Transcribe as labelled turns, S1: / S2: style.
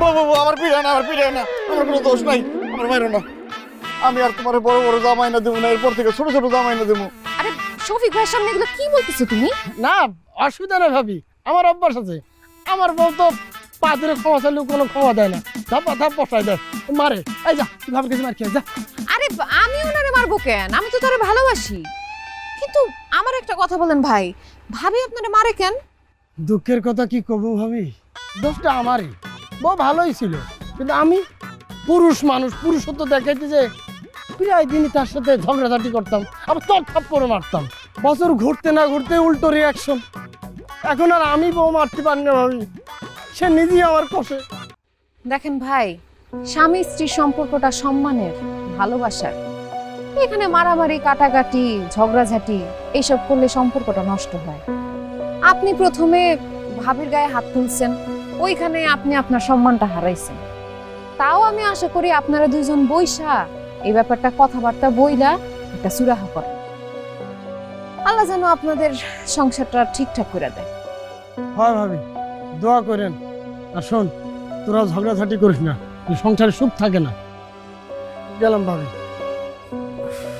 S1: বউ বউ বউ, আমার পিড়াও না, আমার পিড়াও না, আমার কোনো দোষ নাই, আমার মাইরো না। আমি আর তোমার বড় বড় জামাই না দেবো না, এরপর থেকে ছোট ছোট জামাই না দেবো।
S2: আরে শফিক ভাইয়ের সামনে এগুলো কি বলতেছো তুমি?
S3: না অসুবিধা নেই ভাবি, আমার অভ্যাস আছে। আমার বউ তো পা ধরে ক্ষমা চাইলেও কোনো ক্ষমা দেয় না, ধাপা ধাপ বসাই দেয়, মারে। এই যা ভাবি কিছু মার খেয়ে যা।
S2: আরে আমি ওনারে মারবো কেন? আমি তো তারে ভালোবাসি। কিন্তু আমার একটা কথা বলেন ভাই, ভাবি আপনারে মারে কেন?
S3: দুঃখের কথা কি কব ভাবি, দোষটা আমারই। বউ ভালোই ছিল, কিন্তু আমি পুরুষ মানুষ, পুরুষত্ব দেখাইতে যে প্রায় দিনই তার সাথে ঝগড়াঝাটি করতাম, আবার তর থাপ্পড় মারতাম। বছর ঘুরতে না ঘুরতে উল্টো রিয়াকশন। এখন আর আমি বউ মারতে পারি না ভাবি, সে নিজেই আমার কষে।
S2: দেখেন ভাই, স্বামী স্ত্রীর সম্পর্কটা সম্মানের, ভালোবাসার। এখানে মারামারি, কাটাকাটি, ঝগড়াঝাটি এইসব করলে সম্পর্কটা নষ্ট হয়। আপনি প্রথমে ভাবির গায়ে হাত তুলছেন, ওইখানে আপনি আপনার সম্মানটা হারাইছেন। তাও আমি আশা করি আপনারা দুইজন বইসা এই ব্যাপারটা কথাবার্তা বইলা একটা সুরাহা করে আল্লাহ যেন আপনাদের সংসারটা ঠিকঠাক করে দেয়।
S3: হয় ভাবি, দোয়া করেন। আর শোন, তোরা ঝগড়াঝাটি করিস না, সংসারে সুখ থাকে না। গেলাম ভাবি।